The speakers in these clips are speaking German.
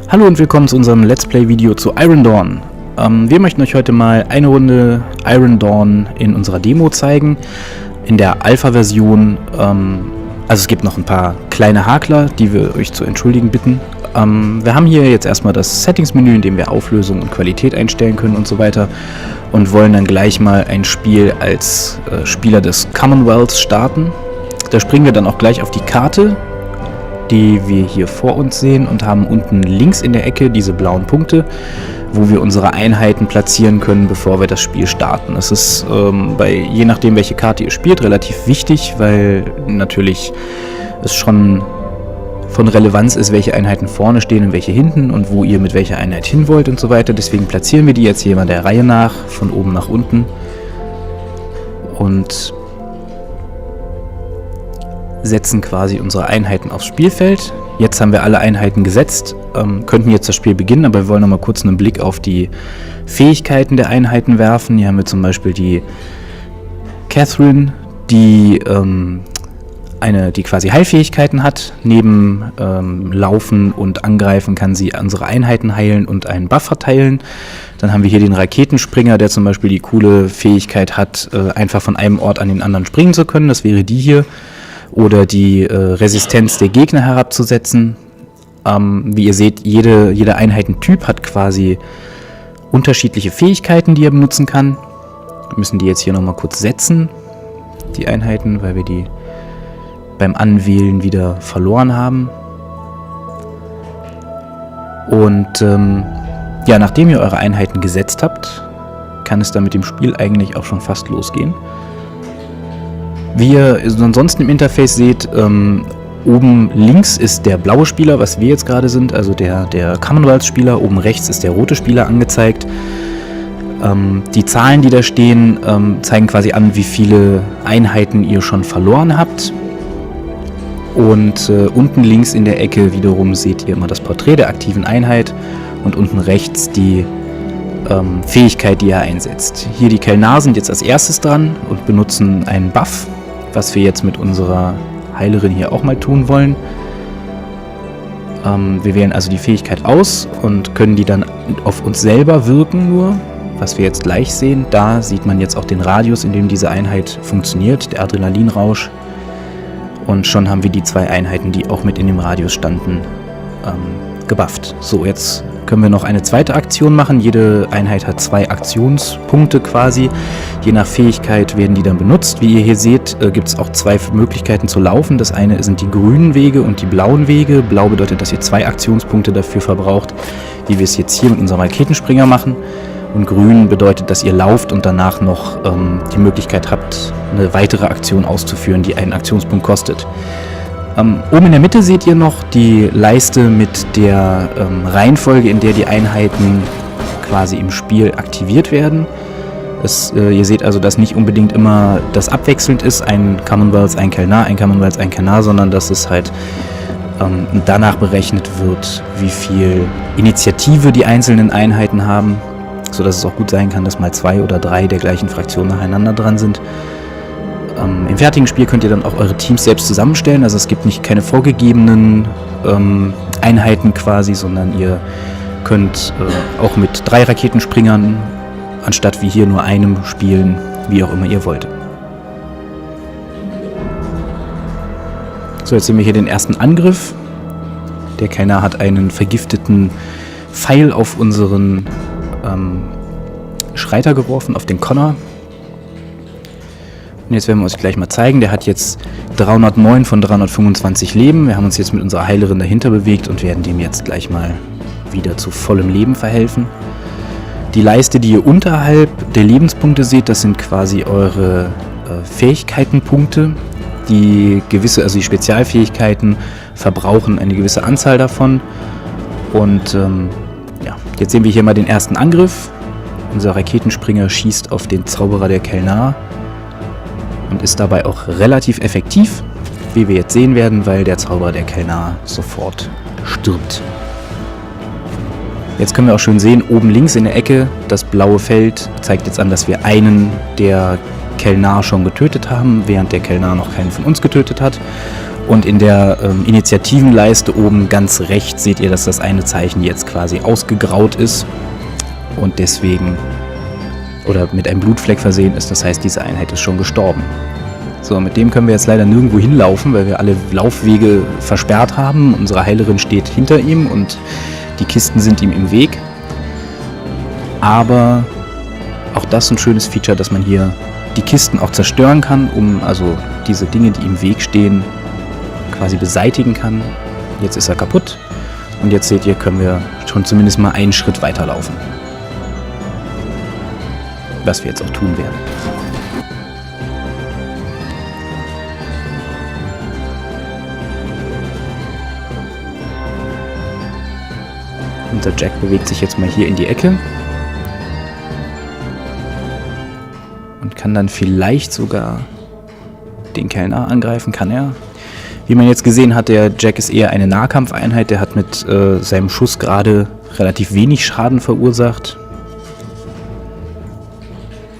Hallo und willkommen zu unserem Let's Play Video zu Iron Dawn. Wir möchten euch heute mal eine Runde Iron Dawn in unserer Demo zeigen. In der Alpha-Version, also es gibt noch ein paar kleine Hakler, die wir euch zu entschuldigen bitten. Wir haben hier jetzt erstmal das Settings-Menü, in dem wir Auflösung und Qualität einstellen können und so weiter. Und wollen dann gleich mal ein Spiel als Spieler des Commonwealths starten. Da springen wir dann auch gleich auf die Karte, die wir hier vor uns sehen, und haben unten links in der Ecke diese blauen Punkte, wo wir unsere Einheiten platzieren können, bevor wir das Spiel starten. Das ist je nachdem, welche Karte ihr spielt, relativ wichtig, weil natürlich es schon von Relevanz ist, welche Einheiten vorne stehen und welche hinten und wo ihr mit welcher Einheit hin wollt und so weiter. Deswegen platzieren wir die jetzt hier mal der Reihe nach, von oben nach unten. Und setzen quasi unsere Einheiten aufs Spielfeld. Jetzt haben wir alle Einheiten gesetzt, könnten jetzt das Spiel beginnen, aber wir wollen noch mal kurz einen Blick auf die Fähigkeiten der Einheiten werfen. Hier haben wir zum Beispiel die Catherine, die quasi Heilfähigkeiten hat. Neben Laufen und Angreifen kann sie unsere Einheiten heilen und einen Buff verteilen. Dann haben wir hier den Raketenspringer, der zum Beispiel die coole Fähigkeit hat, einfach von einem Ort an den anderen springen zu können. Das wäre die hier. Oder die Resistenz der Gegner herabzusetzen. Wie ihr seht, jeder Einheitentyp hat quasi unterschiedliche Fähigkeiten, die er benutzen kann. Wir müssen die jetzt hier nochmal kurz setzen, die Einheiten, weil wir die beim Anwählen wieder verloren haben. Und nachdem ihr eure Einheiten gesetzt habt, kann es dann mit dem Spiel eigentlich auch schon fast losgehen. Wie ihr ansonsten im Interface seht, oben links ist der blaue Spieler, was wir jetzt gerade sind, also der Commonwealth-Spieler. Oben rechts ist der rote Spieler angezeigt. Die Zahlen, die da stehen, zeigen quasi an, wie viele Einheiten ihr schon verloren habt. Und unten links in der Ecke wiederum seht ihr immer das Porträt der aktiven Einheit und unten rechts die Fähigkeit, die er einsetzt. Hier die Kelnar sind jetzt als erstes dran und benutzen einen Buff, was wir jetzt mit unserer Heilerin hier auch mal tun wollen. Wir wählen also die Fähigkeit aus und können die dann auf uns selber wirken nur, was wir jetzt gleich sehen. Da sieht man jetzt auch den Radius, in dem diese Einheit funktioniert, der Adrenalinrausch. Und schon haben wir die zwei Einheiten, die auch mit in dem Radius standen, gebufft. So, jetzt können wir noch eine zweite Aktion machen. Jede Einheit hat 2 Aktionspunkte quasi. Je nach Fähigkeit werden die dann benutzt. Wie ihr hier seht, gibt es auch 2 Möglichkeiten zu laufen. Das eine sind die grünen Wege und die blauen Wege. Blau bedeutet, dass ihr 2 Aktionspunkte dafür verbraucht, wie wir es jetzt hier mit unserem Raketenspringer machen. Und grün bedeutet, dass ihr lauft und danach noch die Möglichkeit habt, eine weitere Aktion auszuführen, die einen Aktionspunkt kostet. Oben in der Mitte seht ihr noch die Leiste mit der Reihenfolge, in der die Einheiten quasi im Spiel aktiviert werden. Ihr seht also, dass nicht unbedingt immer das abwechselnd ist, ein Commonwealth, ein Kelnar, ein Commonwealth, ein Kelnar, sondern dass es halt danach berechnet wird, wie viel Initiative die einzelnen Einheiten haben, sodass es auch gut sein kann, dass mal 2 oder 3 der gleichen Fraktion nacheinander dran sind. Im fertigen Spiel könnt ihr dann auch eure Teams selbst zusammenstellen, also es gibt keine vorgegebenen Einheiten quasi, sondern ihr könnt auch mit 3 Raketenspringern anstatt wie hier nur einem spielen, wie auch immer ihr wollt. So, jetzt sehen wir hier den ersten Angriff. Der Kelnar hat einen vergifteten Pfeil auf unseren Schreiter geworfen, auf den Connor. Und jetzt werden wir uns gleich mal zeigen, der hat jetzt 309 von 325 Leben. Wir haben uns jetzt mit unserer Heilerin dahinter bewegt und werden dem jetzt gleich mal wieder zu vollem Leben verhelfen. Die Leiste, die ihr unterhalb der Lebenspunkte seht, das sind quasi eure Fähigkeitenpunkte. Die Spezialfähigkeiten verbrauchen eine gewisse Anzahl davon. Und jetzt sehen wir hier mal den ersten Angriff. Unser Raketenspringer schießt auf den Zauberer der Kelnar und ist dabei auch relativ effektiv, wie wir jetzt sehen werden, weil der Zauberer der Kelnar sofort stirbt. Jetzt können wir auch schön sehen, oben links in der Ecke, das blaue Feld zeigt jetzt an, dass wir einen der Kelnar schon getötet haben, während der Kelnar noch keinen von uns getötet hat. Und in der Initiativenleiste oben ganz rechts seht ihr, dass das eine Zeichen jetzt quasi ausgegraut ist und deswegen oder mit einem Blutfleck versehen ist. Das heißt, diese Einheit ist schon gestorben. So, mit dem können wir jetzt leider nirgendwo hinlaufen, weil wir alle Laufwege versperrt haben. Unsere Heilerin steht hinter ihm und die Kisten sind ihm im Weg. Aber auch das ein schönes Feature, dass man hier die Kisten auch zerstören kann, um also diese Dinge, die im Weg stehen, quasi beseitigen kann. Jetzt ist er kaputt und jetzt seht ihr, können wir schon zumindest mal einen Schritt weiterlaufen. Was wir jetzt auch tun werden. Unser Jack bewegt sich jetzt mal hier in die Ecke und kann dann vielleicht sogar den Kellner angreifen, kann er. Wie man jetzt gesehen hat, der Jack ist eher eine Nahkampfeinheit, der hat mit seinem Schuss gerade relativ wenig Schaden verursacht.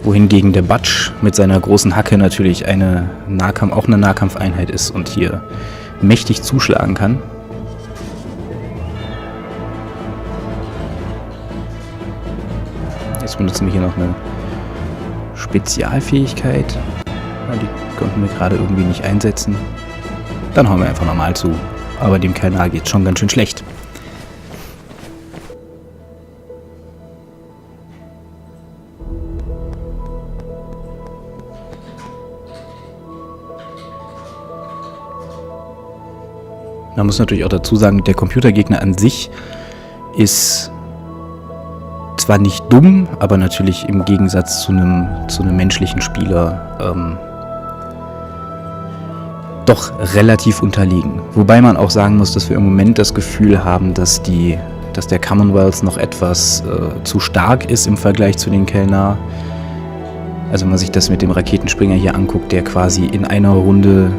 Wohingegen der Butch mit seiner großen Hacke natürlich auch eine Nahkampfeinheit ist und hier mächtig zuschlagen kann. Jetzt benutzen wir hier noch eine Spezialfähigkeit. Ja, die konnten wir gerade irgendwie nicht einsetzen. Dann hauen wir einfach normal zu. Aber dem Kanal geht es schon ganz schön schlecht. Man muss natürlich auch dazu sagen, der Computergegner an sich ist zwar nicht dumm, aber natürlich im Gegensatz zu einem menschlichen Spieler doch relativ unterlegen. Wobei man auch sagen muss, dass wir im Moment das Gefühl haben, dass der Commonwealth noch etwas zu stark ist im Vergleich zu den Kelnar. Also wenn man sich das mit dem Raketenspringer hier anguckt, der quasi in einer Runde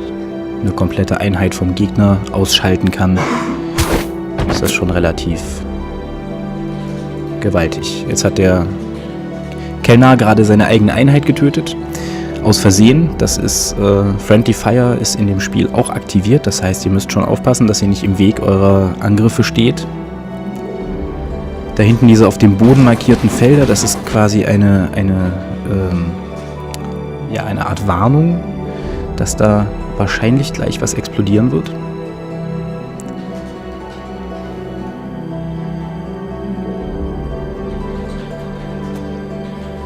eine komplette Einheit vom Gegner ausschalten kann, ist das schon relativ gewaltig. Jetzt hat der Kelnar gerade seine eigene Einheit getötet. Aus Versehen. Das ist Friendly Fire ist in dem Spiel auch aktiviert. Das heißt, ihr müsst schon aufpassen, dass ihr nicht im Weg eurer Angriffe steht. Da hinten diese auf dem Boden markierten Felder, das ist quasi eine Art Warnung, dass da wahrscheinlich gleich was explodieren wird.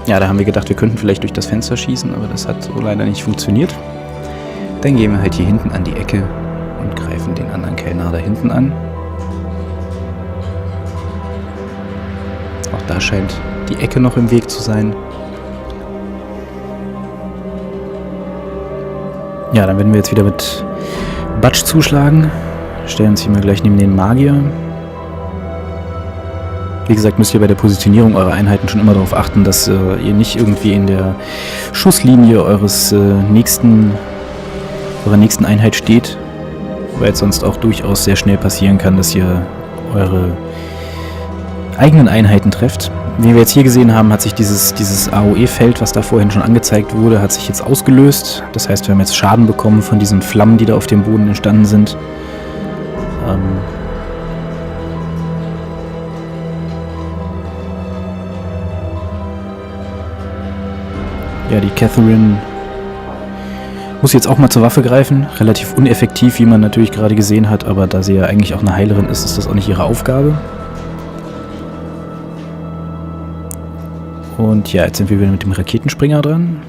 Ja, da haben wir gedacht, wir könnten vielleicht durch das Fenster schießen, aber das hat so leider nicht funktioniert. Dann gehen wir halt hier hinten an die Ecke und greifen den anderen Kellner da hinten an. Auch da scheint die Ecke noch im Weg zu sein. Ja, dann werden wir jetzt wieder mit Butch zuschlagen. Stellen uns hier mal gleich neben den Magier. Wie gesagt, müsst ihr bei der Positionierung eurer Einheiten schon immer darauf achten, dass ihr nicht irgendwie in der Schusslinie eurer nächsten Einheit steht, weil es sonst auch durchaus sehr schnell passieren kann, dass ihr eure eigenen Einheiten trefft. Wie wir jetzt hier gesehen haben, hat sich dieses AOE-Feld, was da vorhin schon angezeigt wurde, hat sich jetzt ausgelöst. Das heißt, wir haben jetzt Schaden bekommen von diesen Flammen, die da auf dem Boden entstanden sind. Ja, die Catherine muss jetzt auch mal zur Waffe greifen. Relativ uneffektiv, wie man natürlich gerade gesehen hat, aber da sie ja eigentlich auch eine Heilerin ist, ist das auch nicht ihre Aufgabe. Und ja, jetzt sind wir wieder mit dem Raketenspringer dran.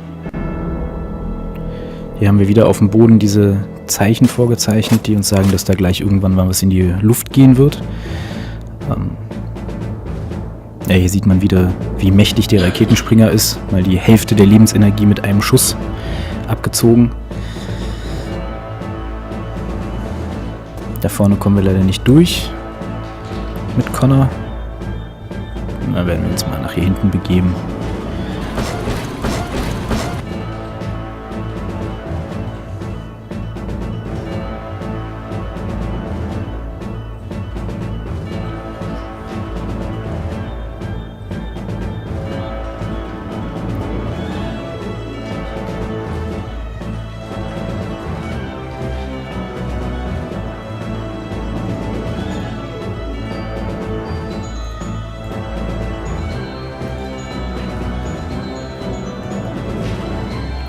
Hier haben wir wieder auf dem Boden diese Zeichen vorgezeichnet, die uns sagen, dass da gleich irgendwann mal was in die Luft gehen wird. Ja, hier sieht man wieder, wie mächtig der Raketenspringer ist, mal die Hälfte der Lebensenergie mit einem Schuss abgezogen. Da vorne kommen wir leider nicht durch mit Connor. Da werden wir uns mal nach hier hinten begeben.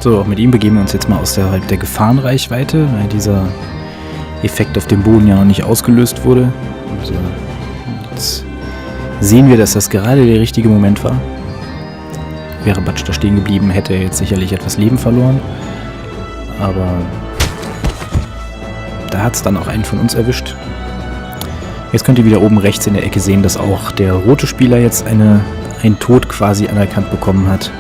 So, mit ihm begeben wir uns jetzt mal außerhalb der Gefahrenreichweite, weil dieser Effekt auf dem Boden ja noch nicht ausgelöst wurde. Also, jetzt sehen wir, dass das gerade der richtige Moment war. Wäre Batsch da stehen geblieben, hätte er jetzt sicherlich etwas Leben verloren. Aber da hat es dann auch einen von uns erwischt. Jetzt könnt ihr wieder oben rechts in der Ecke sehen, dass auch der rote Spieler jetzt einen Tod quasi anerkannt bekommen hat.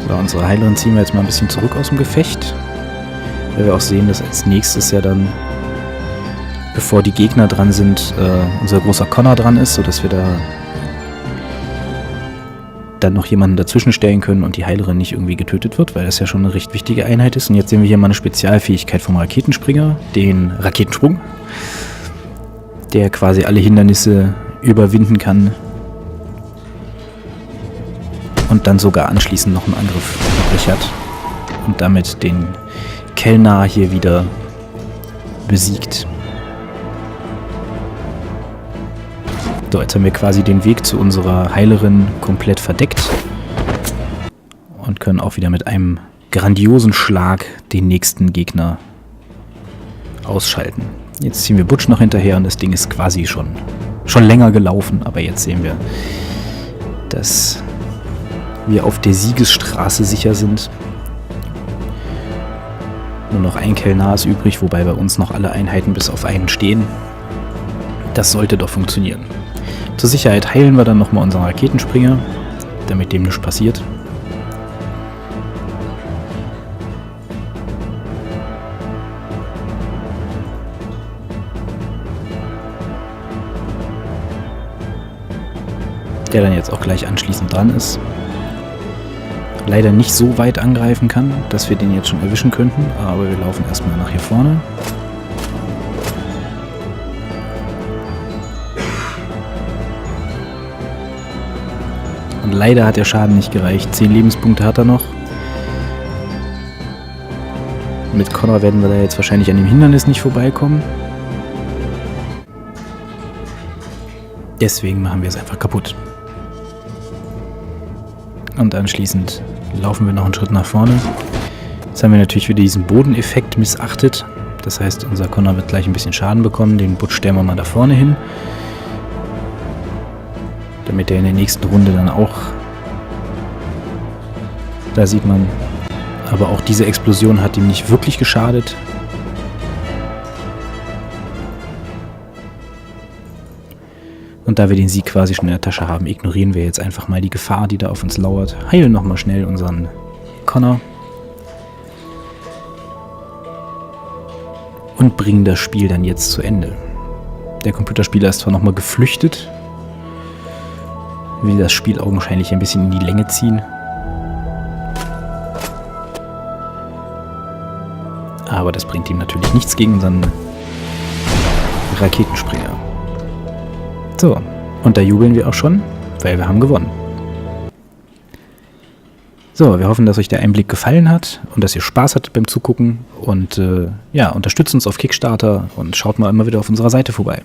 So, unsere Heilerin ziehen wir jetzt mal ein bisschen zurück aus dem Gefecht. Weil wir auch sehen, dass als nächstes ja dann, bevor die Gegner dran sind, unser großer Connor dran ist, sodass wir da dann noch jemanden dazwischen stellen können und die Heilerin nicht irgendwie getötet wird, weil das ja schon eine recht wichtige Einheit ist. Und jetzt sehen wir hier mal eine Spezialfähigkeit vom Raketenspringer, den Raketensprung, der quasi alle Hindernisse überwinden kann und dann sogar anschließend noch einen Angriff übrig hat und damit den Kellner hier wieder besiegt. So, jetzt haben wir quasi den Weg zu unserer Heilerin komplett verdeckt und können auch wieder mit einem grandiosen Schlag den nächsten Gegner ausschalten. Jetzt ziehen wir Butch noch hinterher und das Ding ist quasi schon länger gelaufen, aber jetzt sehen wir, dass wir auf der Siegesstraße sicher sind. Nur noch ein Kellner ist übrig, wobei bei uns noch alle Einheiten bis auf einen stehen. Das sollte doch funktionieren. Zur Sicherheit heilen wir dann nochmal unseren Raketenspringer, damit dem nichts passiert. Der dann jetzt auch gleich anschließend dran ist. Leider nicht so weit angreifen kann, dass wir den jetzt schon erwischen könnten, aber wir laufen erstmal nach hier vorne. Und leider hat der Schaden nicht gereicht. 10 Lebenspunkte hat er noch. Mit Connor werden wir da jetzt wahrscheinlich an dem Hindernis nicht vorbeikommen. Deswegen machen wir es einfach kaputt. Und anschließend laufen wir noch einen Schritt nach vorne. Jetzt haben wir natürlich wieder diesen Bodeneffekt missachtet. Das heißt, unser Connor wird gleich ein bisschen Schaden bekommen. Den Butch stellen wir mal da vorne hin. Damit er in der nächsten Runde dann auch... Da sieht man... Aber auch diese Explosion hat ihm nicht wirklich geschadet. Und da wir den Sieg quasi schon in der Tasche haben, ignorieren wir jetzt einfach mal die Gefahr, die da auf uns lauert. Heilen nochmal schnell unseren Connor. Und bringen das Spiel dann jetzt zu Ende. Der Computerspieler ist zwar nochmal geflüchtet, will das Spiel augenscheinlich ein bisschen in die Länge ziehen. Aber das bringt ihm natürlich nichts gegen unseren Raketenspringer. So, und da jubeln wir auch schon, weil wir haben gewonnen. So, wir hoffen, dass euch der Einblick gefallen hat und dass ihr Spaß hattet beim Zugucken. Und ja, unterstützt uns auf Kickstarter und schaut mal immer wieder auf unserer Seite vorbei.